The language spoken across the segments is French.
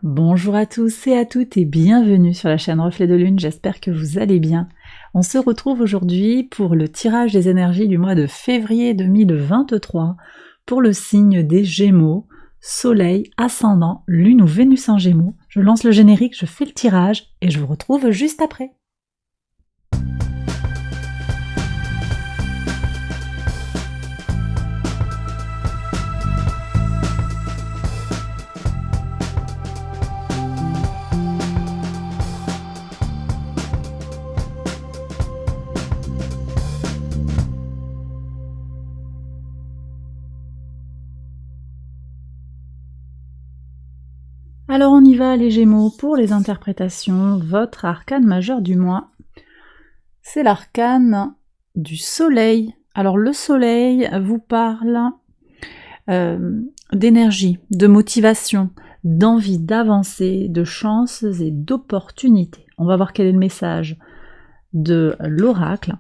Bonjour à tous et à toutes et bienvenue sur la chaîne Reflet de Lune, j'espère que vous allez bien. On se retrouve aujourd'hui pour le tirage des énergies du mois de février 2023 pour le signe des Gémeaux, Soleil, Ascendant, Lune ou Vénus en Gémeaux. Je lance le générique, je fais le tirage et je vous retrouve juste après. Alors on y va les Gémeaux pour les interprétations. Votre arcane majeur du mois, c'est l'arcane du Soleil. Alors le Soleil vous parle d'énergie, de motivation, d'envie d'avancer, de chances et d'opportunités. On va voir quel est le message de l'oracle.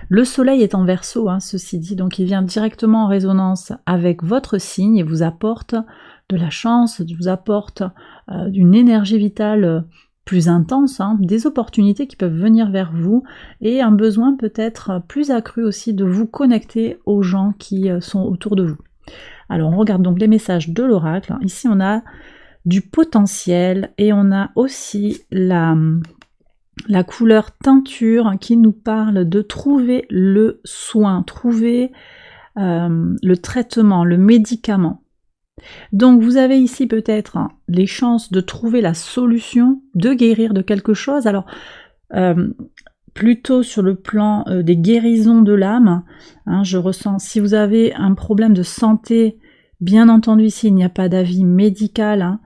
Le Soleil est en Verseau, ceci dit, donc il vient directement en résonance avec votre signe et vous apporte de la chance, vous apporte d'une énergie vitale plus intense, des opportunités qui peuvent venir vers vous et un besoin peut-être plus accru aussi de vous connecter aux gens qui sont autour de vous. Alors on regarde donc les messages de l'oracle. Ici on a du potentiel et on a aussi la couleur teinture qui nous parle de trouver le soin, trouver le traitement, le médicament. Donc vous avez ici peut-être les chances de trouver la solution, de guérir de quelque chose. Alors plutôt sur le plan des guérisons de l'âme, je ressens, si vous avez un problème de santé, bien entendu ici il n'y a pas d'avis médical,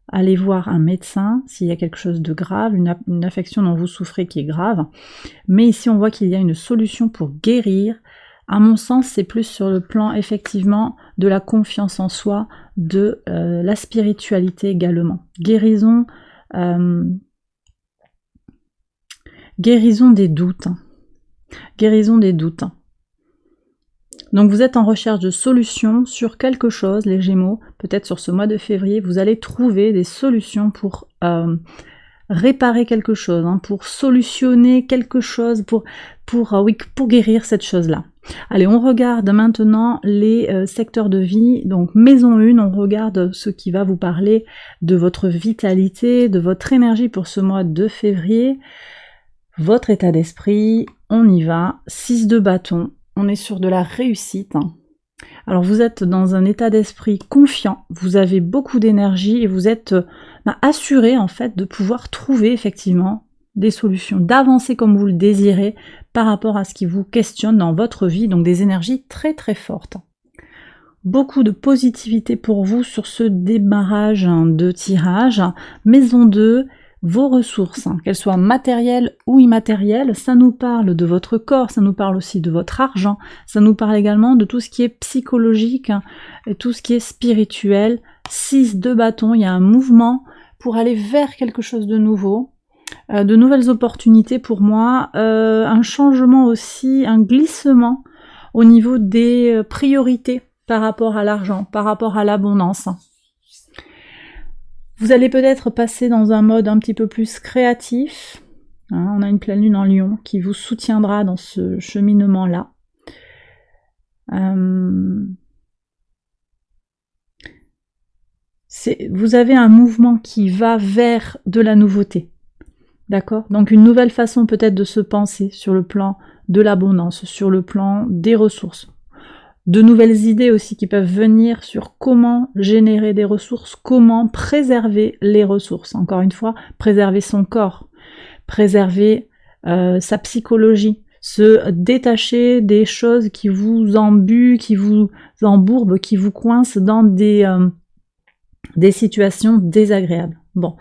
allez voir un médecin s'il y a quelque chose de grave, une affection dont vous souffrez qui est grave. Mais ici on voit qu'il y a une solution pour guérir. À mon sens, c'est plus sur le plan effectivement de la confiance en soi, de la spiritualité également. Guérison des doutes. Guérison des doutes. Donc vous êtes en recherche de solutions sur quelque chose, les Gémeaux, peut-être sur ce mois de février, vous allez trouver des solutions pour réparer quelque chose, pour solutionner quelque chose, pour guérir cette chose-là. Allez, on regarde maintenant les secteurs de vie. Donc maison 1, on regarde ce qui va vous parler de votre vitalité, de votre énergie pour ce mois de février, votre état d'esprit, on y va, 6 de bâton. On est sur de la réussite. Alors vous êtes dans un état d'esprit confiant, vous avez beaucoup d'énergie et vous êtes assuré en fait de pouvoir trouver effectivement des solutions, d'avancer comme vous le désirez par rapport à ce qui vous questionne dans votre vie, donc des énergies très très fortes. Beaucoup de positivité pour vous sur ce démarrage de tirage. Maison 2, vos ressources, qu'elles soient matérielles ou immatérielles, ça nous parle de votre corps, ça nous parle aussi de votre argent, ça nous parle également de tout ce qui est psychologique et tout ce qui est spirituel. 6 de bâton, il y a un mouvement pour aller vers quelque chose de nouveau, de nouvelles opportunités pour moi, un changement aussi, un glissement au niveau des priorités par rapport à l'argent, par rapport à l'abondance. Vous allez peut-être passer dans un mode un petit peu plus créatif. On a une pleine lune en Lion qui vous soutiendra dans ce cheminement-là. Vous avez un mouvement qui va vers de la nouveauté. D'accord ? Donc une nouvelle façon peut-être de se penser sur le plan de l'abondance, sur le plan des ressources. De nouvelles idées aussi qui peuvent venir sur comment générer des ressources, comment préserver les ressources. Encore une fois, préserver son corps, préserver sa psychologie, se détacher des choses qui vous embuent, qui vous embourbent, qui vous coincent dans des situations désagréables. Bon,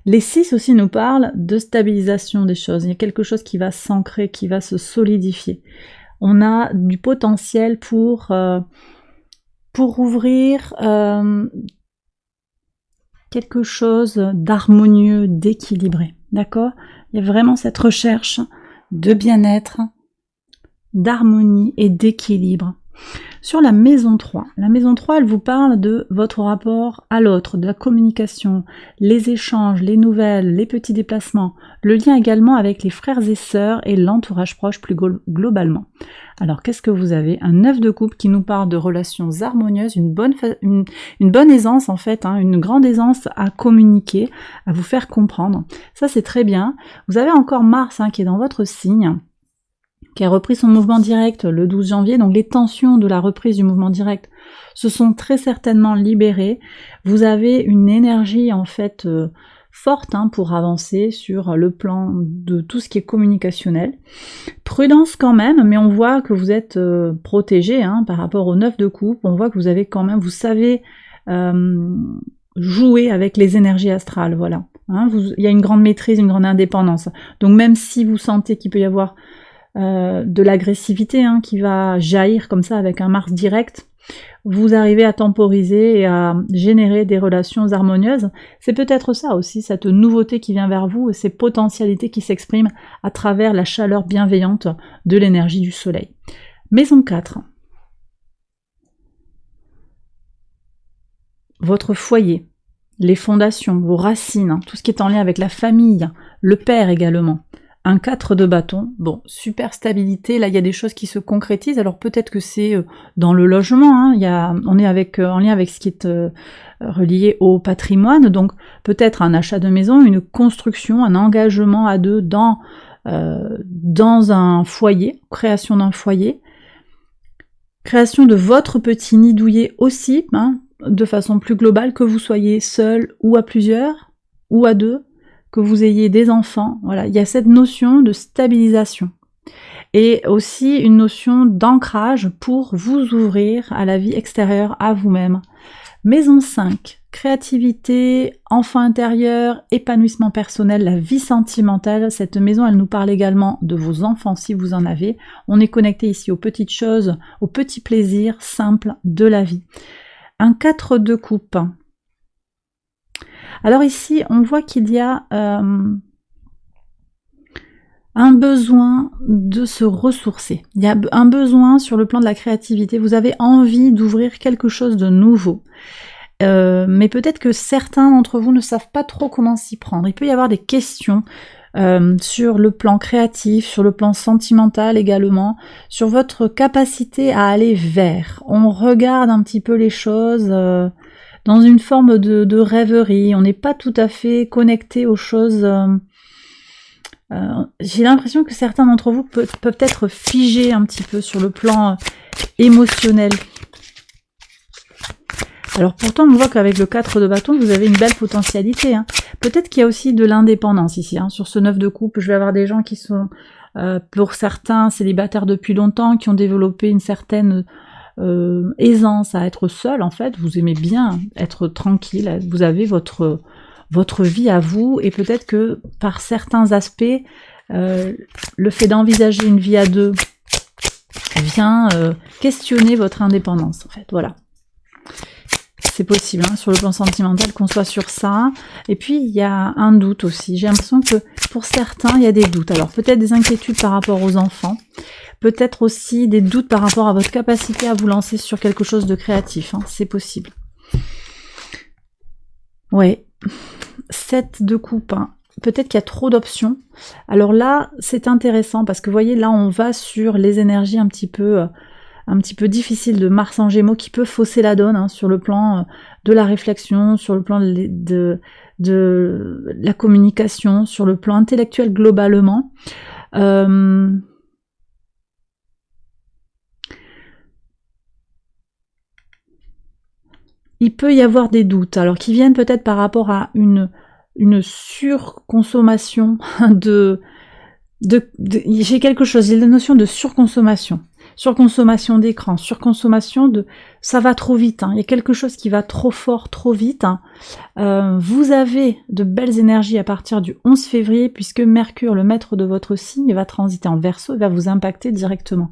les 6 aussi nous parlent de stabilisation des choses. Il y a quelque chose qui va s'ancrer, qui va se solidifier. On a du potentiel pour ouvrir quelque chose d'harmonieux, d'équilibré, d'accord ? Il y a vraiment cette recherche de bien-être, d'harmonie et d'équilibre. Sur la maison 3, elle vous parle de votre rapport à l'autre, de la communication, les échanges, les nouvelles, les petits déplacements, le lien également avec les frères et sœurs et l'entourage proche plus globalement. Alors qu'est-ce que vous avez? Un 9 de coupe qui nous parle de relations harmonieuses, une bonne aisance en fait, une grande aisance à communiquer, à vous faire comprendre. Ça c'est très bien. Vous avez encore Mars qui est dans votre signe, qui a repris son mouvement direct le 12 janvier, donc les tensions de la reprise du mouvement direct se sont très certainement libérées. Vous avez une énergie en fait forte pour avancer sur le plan de tout ce qui est communicationnel. Prudence quand même, mais on voit que vous êtes protégé par rapport au 9 de coupe, on voit que vous avez quand même, vous savez jouer avec les énergies astrales, voilà. Il y a une grande maîtrise, une grande indépendance. Donc même si vous sentez qu'il peut y avoir de l'agressivité qui va jaillir comme ça avec un Mars direct, vous arrivez à temporiser et à générer des relations harmonieuses. C'est peut-être ça aussi, cette nouveauté qui vient vers vous et ces potentialités qui s'expriment à travers la chaleur bienveillante de l'énergie du soleil. Maison 4. Votre foyer, les fondations, vos racines, tout ce qui est en lien avec la famille, le père également. Un 4 de bâton, bon, super stabilité, là il y a des choses qui se concrétisent, alors peut-être que c'est dans le logement, on est en lien avec ce qui est relié au patrimoine, donc peut-être un achat de maison, une construction, un engagement à deux dans un foyer, création d'un foyer, création de votre petit nid douillet aussi, de façon plus globale, que vous soyez seul ou à plusieurs, ou à deux, que vous ayez des enfants, voilà, il y a cette notion de stabilisation. Et aussi une notion d'ancrage pour vous ouvrir à la vie extérieure, à vous-même. Maison 5, créativité, enfant intérieur, épanouissement personnel, la vie sentimentale. Cette maison, elle nous parle également de vos enfants si vous en avez. On est connecté ici aux petites choses, aux petits plaisirs simples de la vie. Un 4 de coupe. Alors ici, on voit qu'il y a un besoin de se ressourcer. Il y a un besoin sur le plan de la créativité. Vous avez envie d'ouvrir quelque chose de nouveau. Mais peut-être que certains d'entre vous ne savent pas trop comment s'y prendre. Il peut y avoir des questions sur le plan créatif, sur le plan sentimental également, sur votre capacité à aller vers. On regarde un petit peu les choses dans une forme de rêverie, on n'est pas tout à fait connecté aux choses. J'ai l'impression que certains d'entre vous peuvent être figés un petit peu sur le plan émotionnel. Alors pourtant, on voit qu'avec le 4 de bâton, vous avez une belle potentialité. Peut-être qu'il y a aussi de l'indépendance ici. Sur ce 9 de coupe, je vais avoir des gens qui sont, pour certains, célibataires depuis longtemps, qui ont développé une certaine aisance à être seul en fait, vous aimez bien être tranquille, vous avez votre vie à vous, et peut-être que par certains aspects, le fait d'envisager une vie à deux vient questionner votre indépendance en fait, voilà. C'est possible sur le plan sentimental qu'on soit sur ça. Et puis il y a un doute aussi, j'ai l'impression que pour certains il y a des doutes, alors peut-être des inquiétudes par rapport aux enfants, peut-être aussi des doutes par rapport à votre capacité à vous lancer sur quelque chose de créatif, c'est possible. Ouais, 7 de coupe, peut-être qu'il y a trop d'options. Alors là, c'est intéressant parce que vous voyez, là on va sur les énergies un petit peu difficiles de Mars en Gémeaux qui peut fausser la donne sur le plan de la réflexion, sur le plan de la communication, sur le plan intellectuel globalement. Il peut y avoir des doutes, alors qui viennent peut-être par rapport à une surconsommation j'ai quelque chose, j'ai la notion de surconsommation d'écran, surconsommation ça va trop vite, il y a quelque chose qui va trop fort, trop vite. Vous avez de belles énergies à partir du 11 février, puisque Mercure, le maître de votre signe, va transiter en Verseau et va vous impacter directement.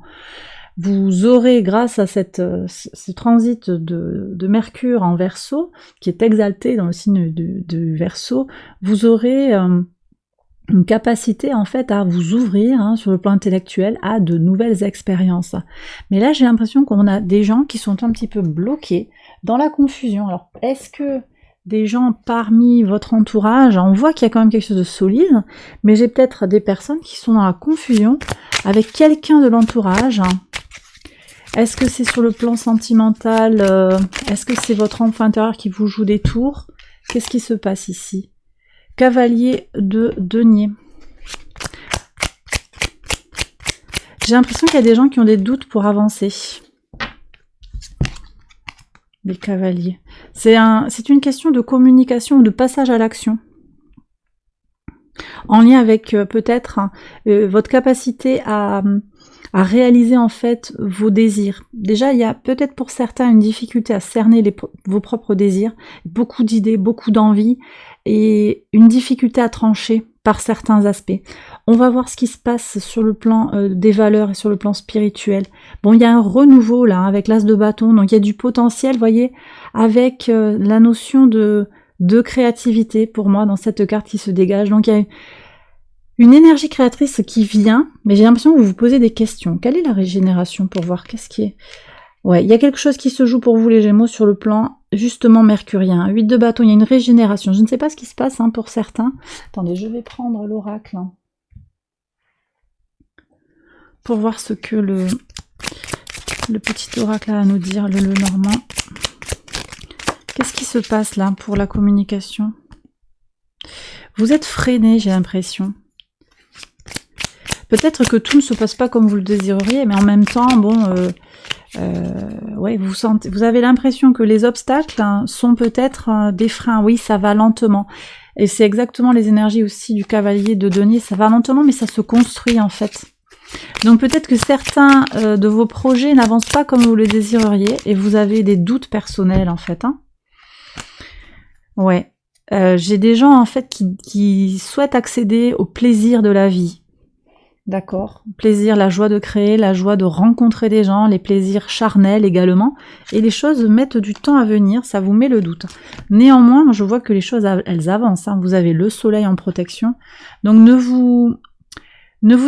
Vous aurez, grâce à ce transit de Mercure en Verseau, qui est exalté dans le signe du Verseau, vous aurez une capacité en fait à vous ouvrir sur le plan intellectuel à de nouvelles expériences. Mais là j'ai l'impression qu'on a des gens qui sont un petit peu bloqués dans la confusion. Alors est-ce que des gens parmi votre entourage, on voit qu'il y a quand même quelque chose de solide, mais j'ai peut-être des personnes qui sont dans la confusion avec quelqu'un de l'entourage. Est-ce que c'est sur le plan sentimental? Est-ce que c'est votre enfant intérieur qui vous joue des tours? Qu'est-ce qui se passe ici? Cavalier de denier. J'ai l'impression qu'il y a des gens qui ont des doutes pour avancer. Les cavaliers. C'est une question de communication ou de passage à l'action. En lien avec peut-être votre capacité à réaliser en fait vos désirs. Déjà, il y a peut-être pour certains une difficulté à cerner vos propres désirs, beaucoup d'idées, beaucoup d'envies, et une difficulté à trancher par certains aspects. On va voir ce qui se passe sur le plan des valeurs et sur le plan spirituel. Bon, il y a un renouveau là, avec l'as de bâton, donc il y a du potentiel, vous voyez, avec la notion de créativité pour moi dans cette carte qui se dégage. Donc il y a une énergie créatrice qui vient, mais j'ai l'impression que vous vous posez des questions. Quelle est la régénération pour voir qu'est-ce qui est... Ouais, il y a quelque chose qui se joue pour vous les Gémeaux sur le plan justement mercurien. 8 de bâton, il y a une régénération. Je ne sais pas ce qui se passe pour certains. Attendez, je vais prendre l'oracle pour voir ce que le petit oracle a à nous dire, le Normand. Qu'est-ce qui se passe là pour la communication? Vous êtes freiné, j'ai l'impression. Peut-être que tout ne se passe pas comme vous le désireriez, mais en même temps, bon... ouais, vous avez l'impression que les obstacles sont peut-être des freins. Oui, ça va lentement. Et c'est exactement les énergies aussi du cavalier de denier. Ça va lentement, mais ça se construit en fait. Donc peut-être que certains de vos projets n'avancent pas comme vous le désireriez et vous avez des doutes personnels en fait. Ouais. J'ai des gens en fait qui souhaitent accéder au plaisir de la vie. D'accord. Plaisir, la joie de créer, la joie de rencontrer des gens, les plaisirs charnels également. Et les choses mettent du temps à venir, ça vous met le doute. Néanmoins, je vois que les choses, elles avancent. Vous avez le soleil en protection. Donc ne vous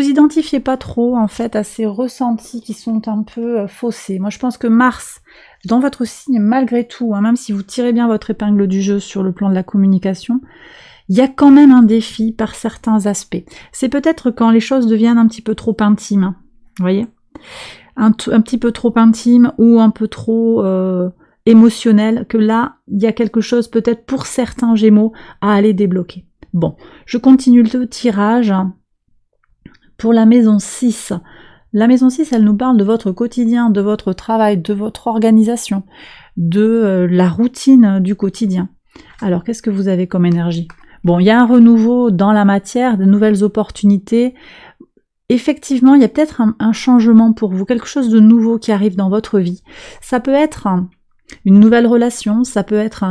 identifiez pas trop en fait à ces ressentis qui sont un peu faussés. Moi je pense que Mars, dans votre signe, malgré tout, même si vous tirez bien votre épingle du jeu sur le plan de la communication, il y a quand même un défi par certains aspects. C'est peut-être quand les choses deviennent un petit peu trop intimes, vous voyez, un petit peu trop intime ou un peu trop émotionnel, que là, il y a quelque chose peut-être pour certains Gémeaux à aller débloquer. Bon, je continue le tirage pour la maison 6. La maison 6, elle nous parle de votre quotidien, de votre travail, de votre organisation, de la routine du quotidien. Alors, qu'est-ce que vous avez comme énergie ? Bon, il y a un renouveau dans la matière, de nouvelles opportunités. Effectivement, il y a peut-être un changement pour vous, quelque chose de nouveau qui arrive dans votre vie. Ça peut être une nouvelle relation, ça peut être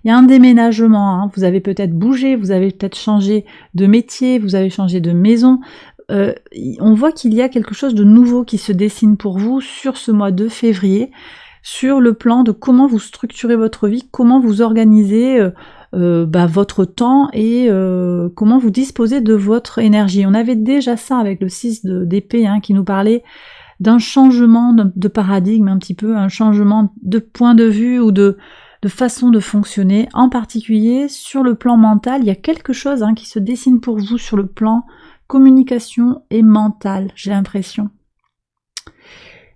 il y a un déménagement, vous avez peut-être bougé, vous avez peut-être changé de métier, vous avez changé de maison. On voit qu'il y a quelque chose de nouveau qui se dessine pour vous sur ce mois de février, sur le plan de comment vous structurez votre vie, comment vous organisez votre temps et comment vous disposez de votre énergie. On avait déjà ça avec le 6 d'épée qui nous parlait d'un changement de paradigme un petit peu, un changement de point de vue ou de façon de fonctionner. En particulier sur le plan mental, il y a quelque chose qui se dessine pour vous sur le plan communication et mental, j'ai l'impression.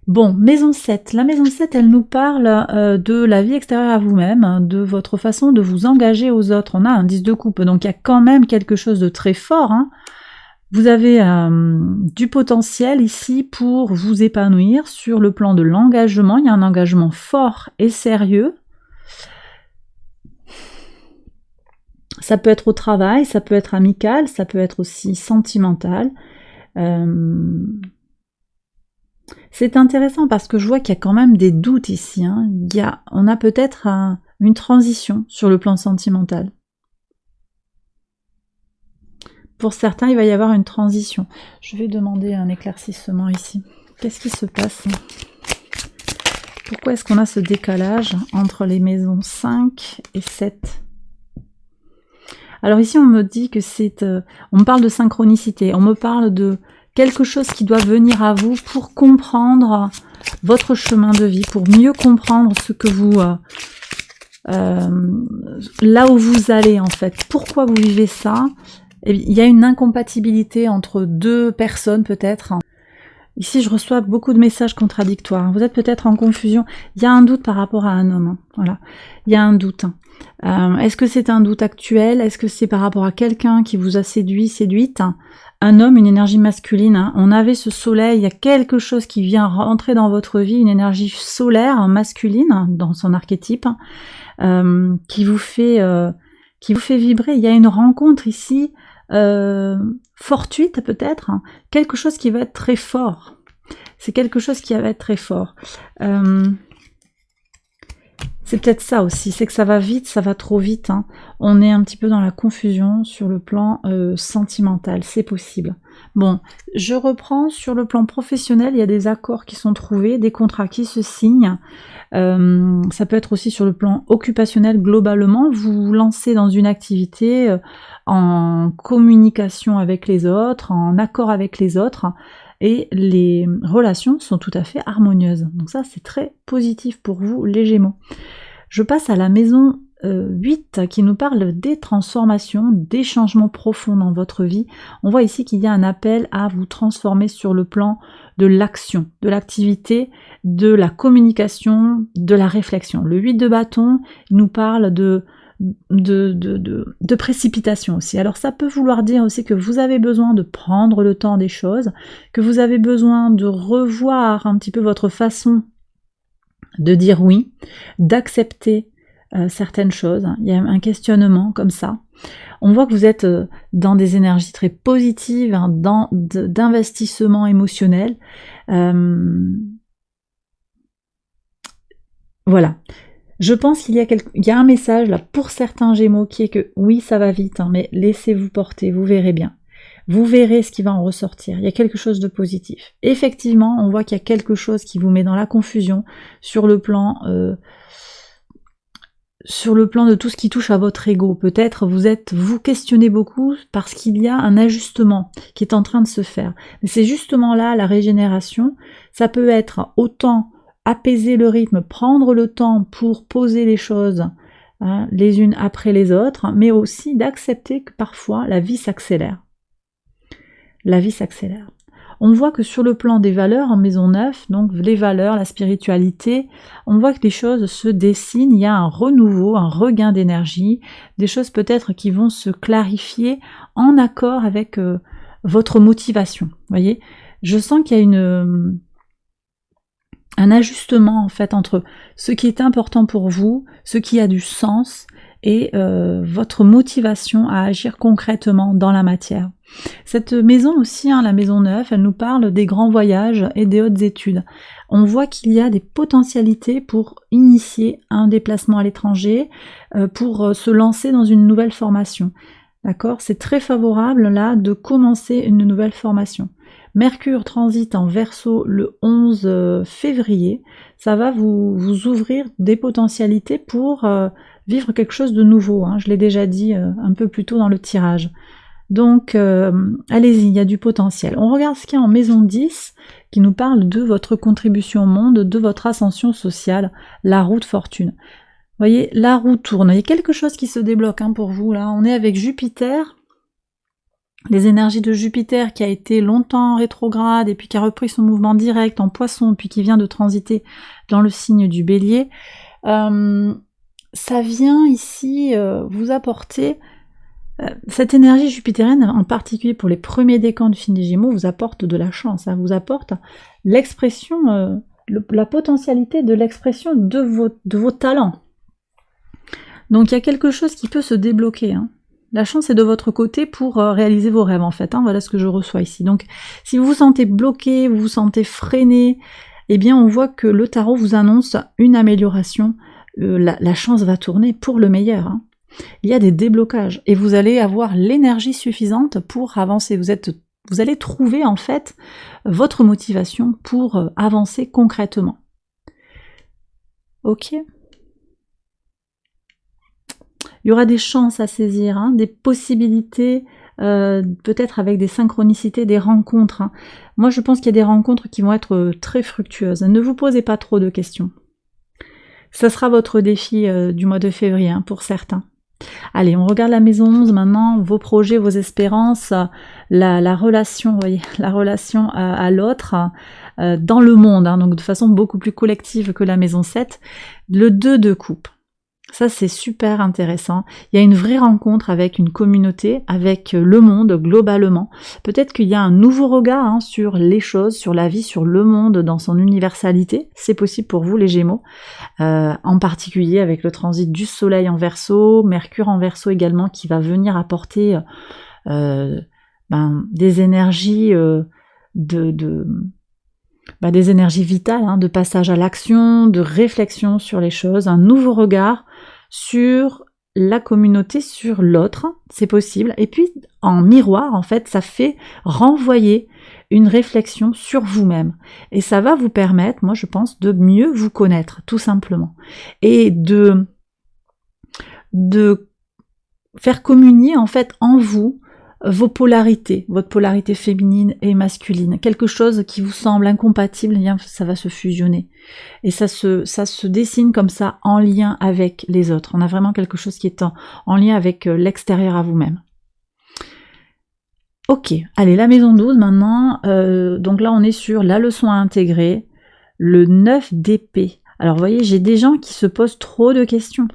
Bon, maison 7. La maison 7, elle nous parle de la vie extérieure à vous-même, de votre façon de vous engager aux autres. On a un 10 de coupe, donc il y a quand même quelque chose de très fort. Vous avez du potentiel ici pour vous épanouir sur le plan de l'engagement. Il y a un engagement fort et sérieux. Ça peut être au travail, ça peut être amical, ça peut être aussi sentimental. C'est intéressant parce que je vois qu'il y a quand même des doutes ici. On a peut-être une transition sur le plan sentimental. Pour certains, il va y avoir une transition. Je vais demander un éclaircissement ici. Qu'est-ce qui se passe ? Pourquoi est-ce qu'on a ce décalage entre les maisons 5 et 7 ? Alors ici, on me dit que c'est... on me parle de synchronicité, on me parle de quelque chose qui doit venir à vous pour comprendre votre chemin de vie, pour mieux comprendre ce que vous... là où vous allez, en fait. Pourquoi vous vivez ça? Il y a une incompatibilité entre deux personnes, peut-être. Ici, je reçois beaucoup de messages contradictoires. Vous êtes peut-être en confusion. Il y a un doute par rapport à un homme. Voilà. Il y a un doute. Est-ce que c'est un doute actuel? Est-ce que c'est par rapport à quelqu'un qui vous a séduite? Un homme, une énergie masculine. On avait ce soleil. Il y a quelque chose qui vient rentrer dans votre vie, une énergie solaire masculine dans son archétype, qui vous fait vibrer. Il y a une rencontre ici. Fortuite peut-être, quelque chose qui va être très fort. C'est quelque chose qui va être très fort. C'est peut-être ça aussi, c'est que ça va vite, ça va trop vite. Hein. On est un petit peu dans la confusion sur le plan sentimental, c'est possible. Bon, je reprends sur le plan professionnel, il y a des accords qui sont trouvés, des contrats qui se signent. Ça peut être aussi sur le plan occupationnel globalement, vous vous lancez dans une activité en communication avec les autres, en accord avec les autres, et les relations sont tout à fait harmonieuses. Donc ça, c'est très positif pour vous, les Gémeaux. Je passe à la maison 8 qui nous parle des transformations, des changements profonds dans votre vie. On voit ici qu'il y a un appel à vous transformer sur le plan de l'action, de l'activité, de la communication, de la réflexion. Le 8 de bâton, il nous parle de précipitation aussi. Alors ça peut vouloir dire aussi que vous avez besoin de prendre le temps des choses, que vous avez besoin de revoir un petit peu votre façon de dire oui, d'accepter certaines choses. Il y a un questionnement comme ça. On voit que vous êtes dans des énergies très positives, hein, d'investissement émotionnel. Voilà. Je pense qu'il y a un message là pour certains Gémeaux qui est que oui, ça va vite, hein, mais laissez-vous porter, vous verrez bien. Vous verrez ce qui va en ressortir. Il y a quelque chose de positif. Effectivement, on voit qu'il y a quelque chose qui vous met dans la confusion sur le plan de tout ce qui touche à votre ego. Peut-être vous questionnez beaucoup parce qu'il y a un ajustement qui est en train de se faire. Mais c'est justement là la régénération. Ça peut être autant apaiser le rythme, prendre le temps pour poser les choses hein, les unes après les autres, mais aussi d'accepter que parfois la vie s'accélère. La vie s'accélère. On voit que sur le plan des valeurs en maison 9, donc les valeurs, la spiritualité, on voit que les choses se dessinent, il y a un renouveau, un regain d'énergie, des choses peut-être qui vont se clarifier en accord avec votre motivation. Vous voyez, je sens qu'il y a un ajustement en fait entre ce qui est important pour vous, ce qui a du sens et votre motivation à agir concrètement dans la matière. Cette maison aussi, hein, la maison 9, elle nous parle des grands voyages et des hautes études. On voit qu'il y a des potentialités pour initier un déplacement à l'étranger, pour se lancer dans une nouvelle formation. D'accord ? C'est très favorable là de commencer une nouvelle formation. Mercure transite en Verseau le 11 février. Ça va vous ouvrir des potentialités pour vivre quelque chose de nouveau. Hein. Je l'ai déjà dit un peu plus tôt dans le tirage. Donc, allez-y, il y a du potentiel. On regarde ce qu'il y a en maison 10, qui nous parle de votre contribution au monde, de votre ascension sociale, la roue de fortune. Vous voyez, la roue tourne. Il y a quelque chose qui se débloque hein, pour vous, là. On est avec Jupiter, les énergies de Jupiter qui a été longtemps rétrograde, et puis qui a repris son mouvement direct en Poisson, puis qui vient de transiter dans le signe du Bélier. Ça vient ici vous apporter... Cette énergie jupitérienne, en particulier pour les premiers décans du signe des Gémeaux, vous apporte de la chance, ça vous apporte l'expression, la potentialité de l'expression de vos talents. Donc il y a quelque chose qui peut se débloquer. Hein. La chance est de votre côté pour réaliser vos rêves en fait, hein, voilà ce que je reçois ici. Donc si vous vous sentez bloqué, vous vous sentez freiné, eh bien on voit que le tarot vous annonce une amélioration, la chance va tourner pour le meilleur. Hein. Il y a des déblocages et vous allez avoir l'énergie suffisante pour avancer. Vous allez trouver en fait votre motivation pour avancer concrètement. Ok. il y aura des chances à saisir, hein, des possibilités, peut-être avec des synchronicités, des rencontres. Hein. Moi, je pense qu'il y a des rencontres qui vont être très fructueuses. Ne vous posez pas trop de questions. Ça sera votre défi du mois de février, hein, pour certains. Allez, on regarde la maison 11 maintenant, vos projets, vos espérances, la relation, vous voyez, la relation à l'autre dans le monde, hein, donc de façon beaucoup plus collective que la maison 7. Le 2 de coupe. Ça, c'est super intéressant. Il y a une vraie rencontre avec une communauté, avec le monde globalement. Peut-être qu'il y a un nouveau regard, hein, sur les choses, sur la vie, sur le monde dans son universalité. C'est possible pour vous, les Gémeaux. En particulier avec le transit du Soleil en Verseau, Mercure en Verseau également, qui va venir apporter des énergies des énergies vitales, hein, de passage à l'action, de réflexion sur les choses, un nouveau regard sur la communauté, sur l'autre, c'est possible. Et puis, en miroir, en fait, ça fait renvoyer une réflexion sur vous-même. Et ça va vous permettre, moi je pense, de mieux vous connaître, tout simplement. Et de faire communier, en fait, en vous, vos polarités, votre polarité féminine et masculine, quelque chose qui vous semble incompatible, eh bien, ça va se fusionner. Et ça se dessine comme ça en lien avec les autres. On a vraiment quelque chose qui est en lien avec l'extérieur à vous-même. Ok, allez, la maison 12 maintenant. Donc là, on est sur la leçon à intégrer, le 9 d'épée. Alors vous voyez, j'ai des gens qui se posent trop de questions.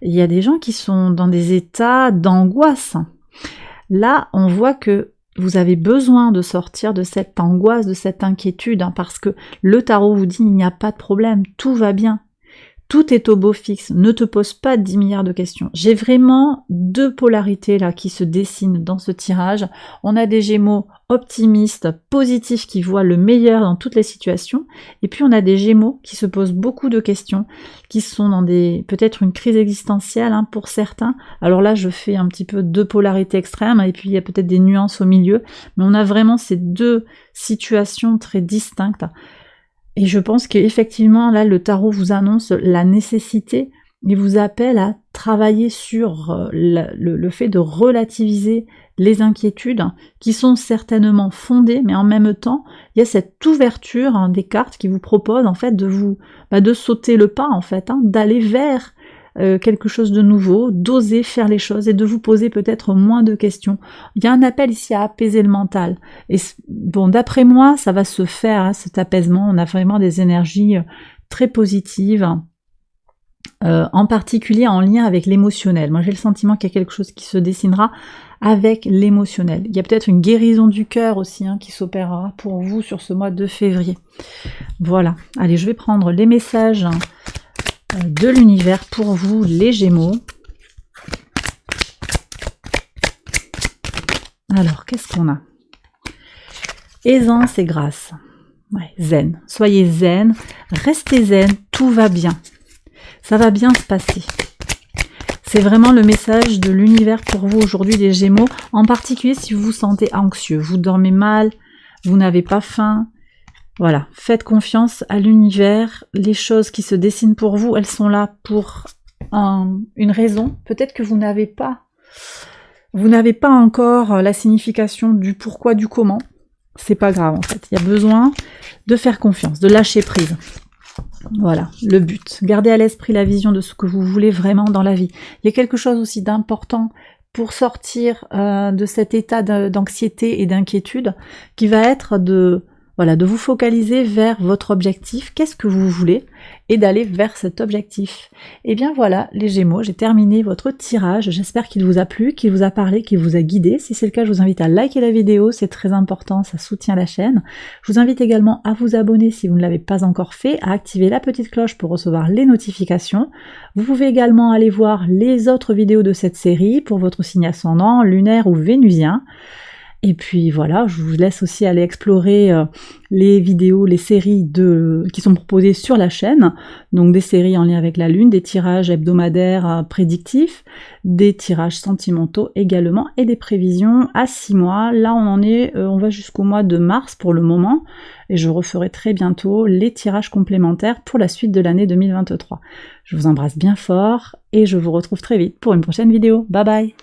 Il y a des gens qui sont dans des états d'angoisse. Là, on voit que vous avez besoin de sortir de cette angoisse, de cette inquiétude, hein, parce que le tarot vous dit il n'y a pas de problème, tout va bien. Tout est au beau fixe, ne te pose pas 10 milliards de questions. J'ai vraiment deux polarités là qui se dessinent dans ce tirage. On a des Gémeaux optimistes, positifs, qui voient le meilleur dans toutes les situations. Et puis on a des Gémeaux qui se posent beaucoup de questions, qui sont dans peut-être une crise existentielle, hein, pour certains. Alors là, je fais un petit peu deux polarités extrêmes, et puis il y a peut-être des nuances au milieu. Mais on a vraiment ces deux situations très distinctes. Et je pense qu'effectivement, là, le tarot vous annonce la nécessité et vous appelle à travailler sur le fait de relativiser les inquiétudes qui sont certainement fondées, mais en même temps, il y a cette ouverture, hein, des cartes qui vous proposent en fait de sauter le pas, en fait, hein, d'aller vers quelque chose de nouveau, d'oser faire les choses et de vous poser peut-être moins de questions. Il y a un appel ici à apaiser le mental. Et bon, d'après moi, ça va se faire, hein, cet apaisement. On a vraiment des énergies très positives, en particulier en lien avec l'émotionnel. Moi, j'ai le sentiment qu'il y a quelque chose qui se dessinera avec l'émotionnel. Il y a peut-être une guérison du cœur aussi, hein, qui s'opérera pour vous sur ce mois de février. Voilà. Allez, je vais prendre les messages de l'univers pour vous, les Gémeaux. Alors, qu'est-ce qu'on a? Aisance et grâce. Ouais, zen. Soyez zen, restez zen, tout va bien. Ça va bien se passer. C'est vraiment le message de l'univers pour vous aujourd'hui, les Gémeaux, en particulier si vous vous sentez anxieux, vous dormez mal, vous n'avez pas faim. Voilà, faites confiance à l'univers, les choses qui se dessinent pour vous, elles sont là pour une raison. Peut-être que vous n'avez pas encore la signification du pourquoi, du comment. C'est pas grave en fait, il y a besoin de faire confiance, de lâcher prise. Voilà, le but. Gardez à l'esprit la vision de ce que vous voulez vraiment dans la vie. Il y a quelque chose aussi d'important pour sortir de cet état d'anxiété et d'inquiétude qui va être de vous focaliser vers votre objectif, qu'est-ce que vous voulez, et d'aller vers cet objectif. Et bien voilà, les Gémeaux, j'ai terminé votre tirage, j'espère qu'il vous a plu, qu'il vous a parlé, qu'il vous a guidé. Si c'est le cas, je vous invite à liker la vidéo, c'est très important, ça soutient la chaîne. Je vous invite également à vous abonner si vous ne l'avez pas encore fait, à activer la petite cloche pour recevoir les notifications. Vous pouvez également aller voir les autres vidéos de cette série pour votre signe ascendant, lunaire ou vénusien. Et puis voilà, je vous laisse aussi aller explorer les vidéos, les séries qui sont proposées sur la chaîne. Donc des séries en lien avec la Lune, des tirages hebdomadaires prédictifs, des tirages sentimentaux également et des prévisions à 6 mois. Là on en est, on va jusqu'au mois de mars pour le moment. Et je referai très bientôt les tirages complémentaires pour la suite de l'année 2023. Je vous embrasse bien fort et je vous retrouve très vite pour une prochaine vidéo. Bye bye!